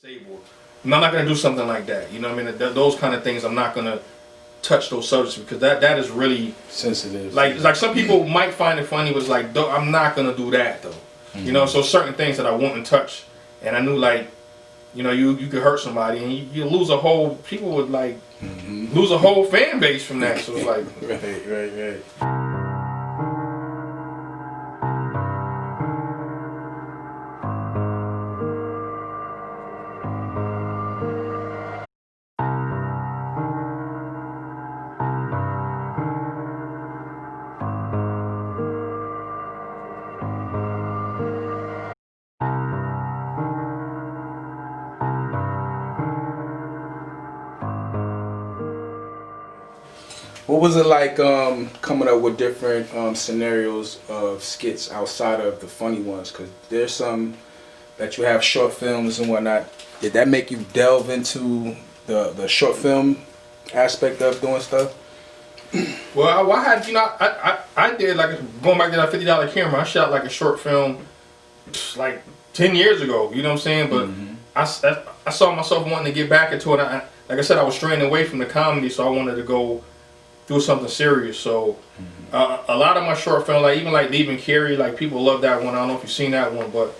disabled. I'm not gonna do something like that. You know what I mean? Those kind of things, I'm not gonna touch those subjects because that is really sensitive. Like some people might find it funny, but it's like I'm not gonna do that though. You know, so certain things that I wouldn't touch, and I knew like, you know, you could hurt somebody and you lose a whole people would like lose a whole fan base from that. So it's like right. What was it like coming up with different scenarios of skits outside of the funny ones? Because there's some that you have short films and whatnot. Did that make you delve into the short film aspect of doing stuff? Well, I had, you know, I did like going back to that $50 camera. I shot like a short film like 10 years ago. You know what I'm saying? But I saw myself wanting to get back into it. Like I said, I was straying away from the comedy, so I wanted to go do something serious. So a lot of my short films, like even like Leaving Carrie, like people love that one. I don't know if you've seen that one, but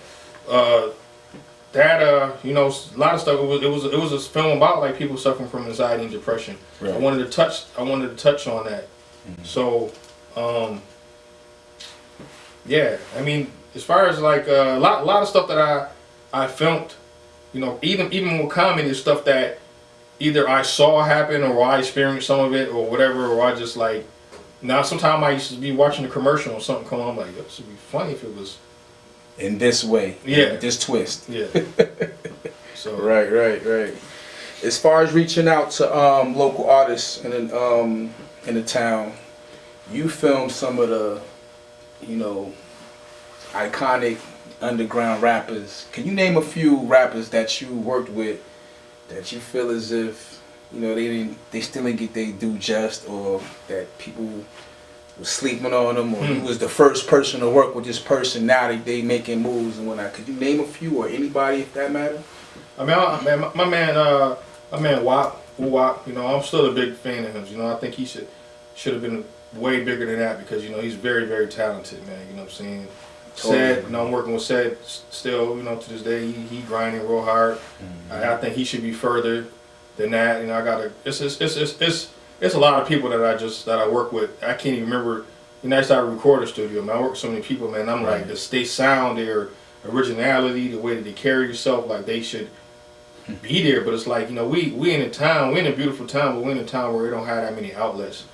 that you know, a lot of stuff. It was a film about like people suffering from anxiety and depression. Right. I wanted to touch on that. So yeah, I mean, as far as like a lot of stuff that I filmed, you know, even with comedy is stuff that either I saw happen or I experienced some of it or whatever, or I just like, now sometimes I used to be watching a commercial or something come on, I'm like, this would be funny if it was in this way, yeah, this twist, yeah. So right. As far as reaching out to local artists in the town, you filmed some of the, you know, iconic underground rappers. Can you name a few rappers that you worked with that you feel as if, you know, they still didn't get their due just, or that people was sleeping on them, or you was the first person to work with this person, now they making moves and whatnot? Could you name a few, or anybody if that matter? I mean, my man WAP, you know, I'm still a big fan of him. You know, I think he should have been way bigger than that because, you know, he's very, very talented, man. You know what I'm saying? Totally. Said, you know, I'm working with Said still, you know, to this day. He grinding real hard. I think he should be further than that. You know, it's a lot of people that I work with. I can't even remember. You know, I started a recorder studio, man. I work with so many people, man. I'm like, they sound, their originality, the way that they carry themselves, like they should be there. But it's like, you know, we in a town, we in a beautiful town, but we're in a town where we don't have that many outlets.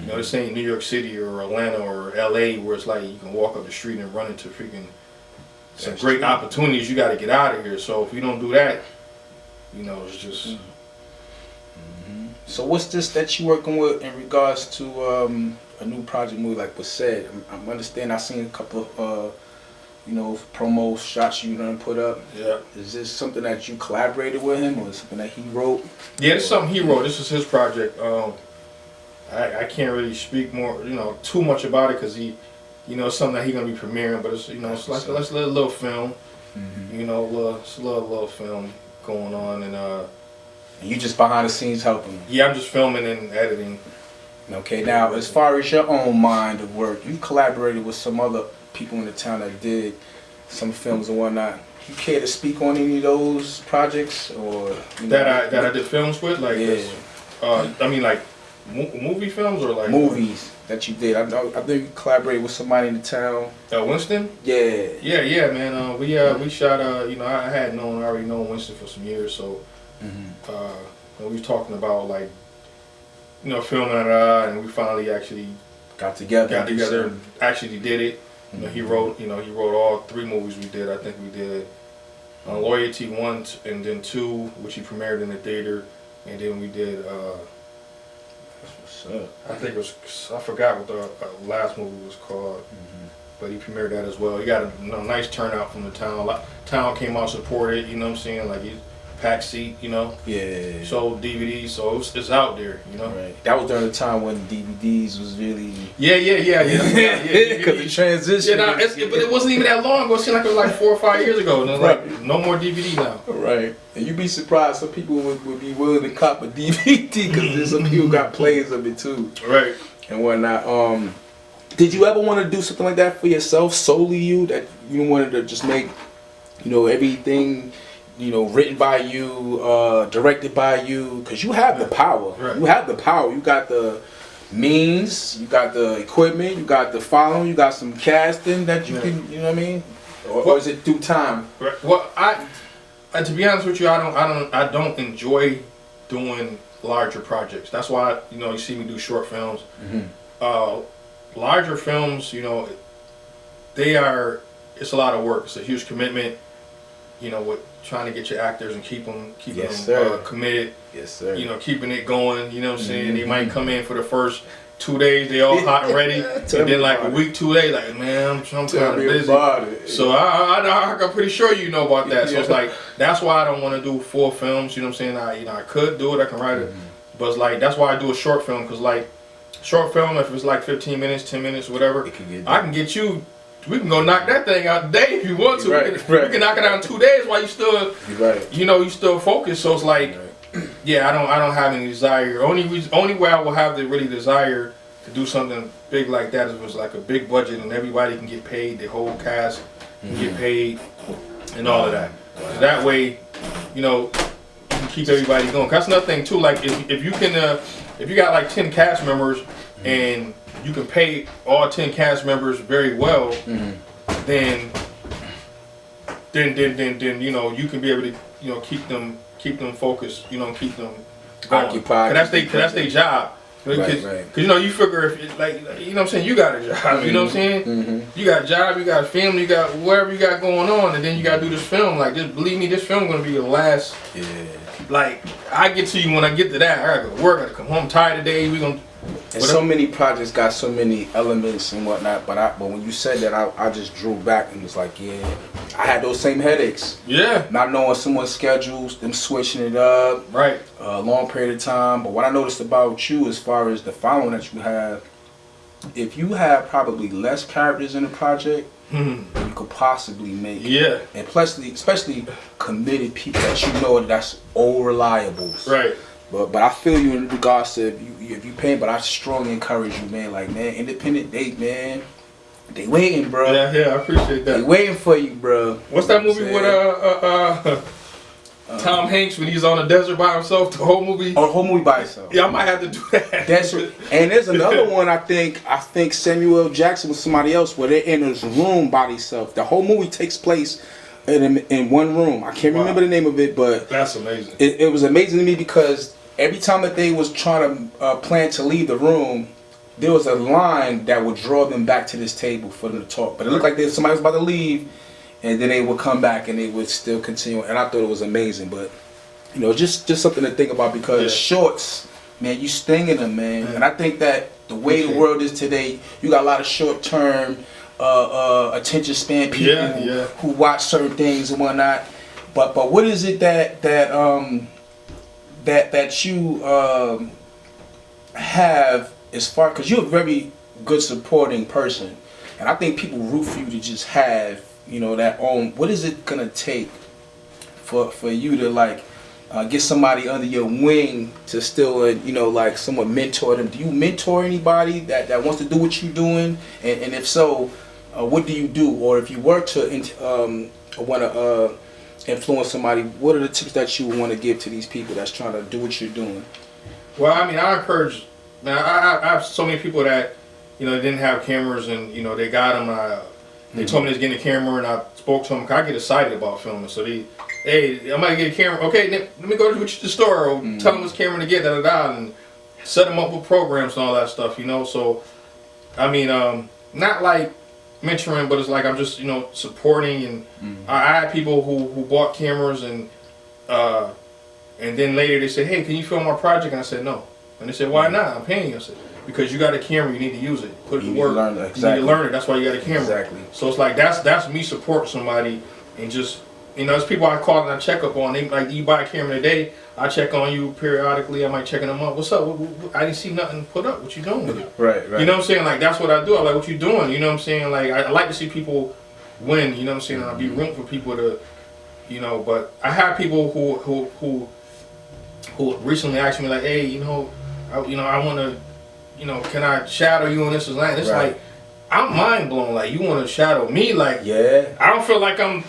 You know, this ain't New York City or Atlanta or LA where it's like you can walk up the street and run into freaking some great opportunities. You got to get out of here. So if you don't do that, you know, it's just. So what's this that you working with in regards to a new project movie like was said? I understand. I seen a couple of you know, promo shots you done put up. Yeah. Is this something that you collaborated with him, or something that he wrote? Yeah, it's something he wrote. This is his project. I can't really speak more, you know, too much about it because he, you know, it's something that he's gonna be premiering. But it's, you know, it's like a little film, you know, it's a little film going on, and you just behind the scenes helping. Yeah, I'm just filming and editing. Okay, now as far as your own mind of work, you collaborated with some other people in the town that did some films and whatnot. You care to speak on any of those projects, or you know, that I did films with, like this? I mean, like. Movie films or like movies that you did? I think you collaborated with somebody in the town. Winston? Yeah, man. We shot. You know, I already known Winston for some years, so we was talking about like, you know, filming it, and we finally actually got together and actually did it. You know, he wrote all 3 movies we did. I think we did Loyalty 1 and then 2, which he premiered in the theater, and then we did. I think it was, I forgot what the last movie was called, but he premiered that as well. He got a nice turnout from the town. Town came out supported, you know what I'm saying? Like pack seat, you know. Yeah. Sold DVDs, so it's out there, you know. Right. That was during the time when DVDs was really. Yeah. Because the transition. Yeah, nah, but it wasn't even that long ago. It seemed like it was like 4 or 5 years ago. And like, Right. no more DVD now. Right. And you'd be surprised some people would be willing to cop a DVD because there's some people got plays of it too. Right. And whatnot. Did you ever want to do something like that for yourself, solely you, that you wanted to just make, you know, everything, you know, written by you, directed by you? Because you have the power. Right. You have the power. You got the means, you got the equipment, you got the following, you got some casting that you can, you know what I mean? Or is it through time? Right. Well, to be honest with you, I don't enjoy doing larger projects. That's why, you know, you see me do short films. Mm-hmm. Larger films, you know, it's a lot of work. It's a huge commitment, you know, with trying to get your actors and keep them committed. Yes, sir. You know, keeping it going, you know what I'm saying? They might come in for the first 2 days, they all hot and ready. And then like a week, 2 days, like, man, I'm kind of busy. So I'm pretty sure you know about that. So it's like, that's why I don't want to do full films, you know what I'm saying? I could do it, I can write it. But it's like, that's why I do a short film, because like, short film, if it's like 15 minutes, 10 minutes, whatever, I can get you. We can go knock that thing out today if you want to. Right, we can knock it out in 2 days while you still, you know, you still focused. So it's like, yeah, I don't have any desire. Only way I will have the really desire to do something big like that is if it was like a big budget and everybody can get paid, the whole cast can get paid, and all of that. So that way, you know, you can keep everybody going. 'Cause that's another thing too. Like if you can. If you got like 10 cast members and you can pay all 10 cast members very well, then you know you can be able to, you know, keep them focused, you know, keep them going. Occupied. Cause that's their job. Cause you know, you figure if it, like, you know what I'm saying, you got a job, you know what I'm saying? You got a job, you got a family, you got whatever you got going on, and then you gotta do this film. Like, just believe me, this film gonna be the last. Like, I get to you when I get to that. I gotta go to work, I gotta come home tired today. We gonna. And so many projects got so many elements and whatnot, but when you said that, I just drew back and was like, yeah, I had those same headaches. Yeah. Not knowing someone's schedules, them switching it up. Right. A long period of time. But what I noticed about you, as far as the following that you have, if you have probably less characters in the project, you could possibly make it. Yeah. And plus, especially committed people that you know that's all reliable. Right. But I feel you in regards to if you pay, but I strongly encourage you, man. Like, man, independent date, man. They waiting, bro. Yeah, I appreciate that. They waiting for you, bro. What's that movie with Tom Hanks when he's on the desert by himself? The whole movie. Oh, the whole movie by itself. Yeah, I might have to do that. That's right. And there's another one. I think Samuel L. Jackson with somebody else where they're in this room by themselves. The whole movie takes place in one room. I can't remember the name of it, but that's amazing. It was amazing to me because every time that they was trying to plan to leave the room, there was a line that would draw them back to this table for them to talk. But it looked like somebody was about to leave, and then they would come back and they would still continue. And I thought it was amazing. But you know, just something to think about because shorts, man, you stinging them, man. And I think that the way the world is today, you got a lot of short-term attention span people who watch certain things and whatnot. But what is it that you have as far, because you're a very good supporting person, and I think people root for you to just have, you know, that own. What is it gonna take for you to like get somebody under your wing to still, you know, like somewhat mentor them? Do you mentor anybody that wants to do what you're doing? And if so, what do you do? Or if you were to want to influence somebody, what are the tips that you want to give to these people that's trying to do what you're doing? Well, I mean, I encourage. Now, I have so many people that, you know, they didn't have cameras and, you know, they got them. They told me they was getting a camera and I spoke to them. Cause I get excited about filming. So hey, I might get a camera. Okay, let me go to the store or tell them which camera to get, and set them up with programs and all that stuff, you know. So, I mean, not like mentoring, but it's like I'm just, you know, supporting. And I had people who bought cameras and then later they said, hey, can you film our project? And I said, no. And they said, why not? I'm paying you. I said, because you got a camera, you need to use it. Put it to work. You need to learn it. That's why you got a camera. Exactly. So it's like that's me supporting somebody and just You know, there's people I call and I check up on. They like, you buy a camera today, I check on you periodically. I might check in a month. What's up? I didn't see nothing put up. What you doing with it? Right. You know what I'm saying? Like, that's what I do. I'm like, what you doing? You know what I'm saying? Like, I like to see people win. You know what I'm saying? And I'd be rooting for people to, you know. But I have people who recently asked me like, hey, you know, I want to, you know, can I shadow you on this and that? It's Right. like, I'm mind blown. Like, you want to shadow me? Like, Yeah. I don't feel like I'm.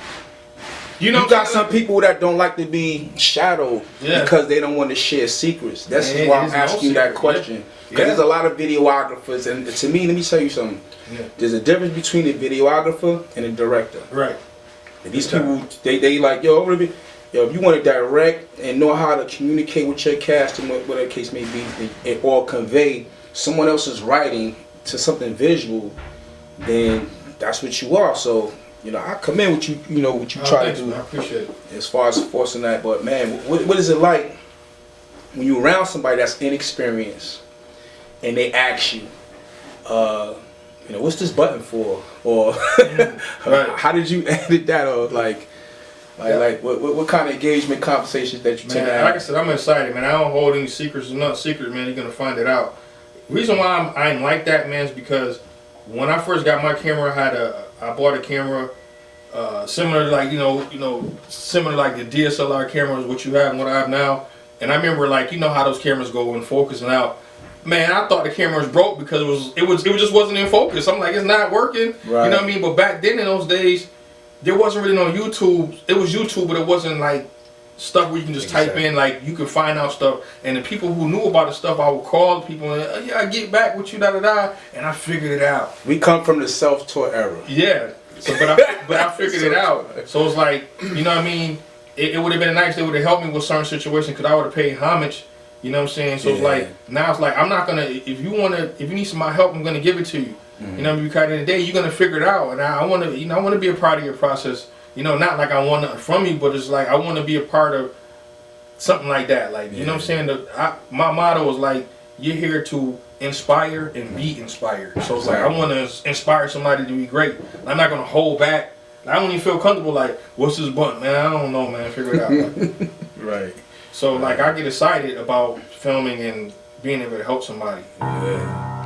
You know, You got some people that don't like to be shadowed Yeah. because they don't want to share secrets. That's Yeah, why I'm there's no asking you that secret. question. Because Yeah. there's a lot of videographers, and to me, let me tell you something. Yeah. There's a difference between a videographer and a director. Right. And these people, they like, yo, really, yo, if you want to direct and know how to communicate with your cast and whatever the case may be, or convey someone else's writing to something visual, then that's what you are. So, you know, I commend what you know, what you try to Thanks, do. man. I appreciate it. As far as forcing that, but man, what is it like when you're around somebody that's inexperienced and they ask you, you know, what's this button for, or Right. how did you edit that, or like what kind of engagement conversations that you tend to Man, like I have? said, I'm excited, man. I don't hold any secrets. It's not a secret, man. You're gonna find it out. Reason why I'm like that, man, is because when I first got my camera, I bought a camera similar to like similar like the DSLR cameras, what you have and what I have now. And I remember like how those cameras go in focus and out. Man, I thought the camera was broke because it just wasn't in focus. I'm like, it's not working. Right. You know what I mean? But back then in those days, there wasn't really no YouTube. It was YouTube, but it wasn't like stuff where you can just type in, like you can find out stuff. And the people who knew about the stuff, I would call people and I get back with you, and I figured it out. We come from the self-taught era. Yeah. So, but I figured it out. So it's like, you know what I mean? It would have been nice. They would have helped me with certain situations because I would have paid homage. You know what I'm saying? So it's like, now it's like, I'm not gonna, if you need some of my help, I'm gonna give it to you. You know, because at the end of the day, you're gonna figure it out. And I want to, I want to be a part of your process. You know, not like I want nothing from you, but it's like I want to be a part of something like that. Like, you know what I'm saying? My motto is like, you're here to inspire and be inspired. So it's like, I want to inspire somebody to be great. I'm not gonna hold back. I don't even feel comfortable. Like, what's this button, man? I don't know, man. Figure it out. Right. So like, I get excited about filming and being able to help somebody. Yeah.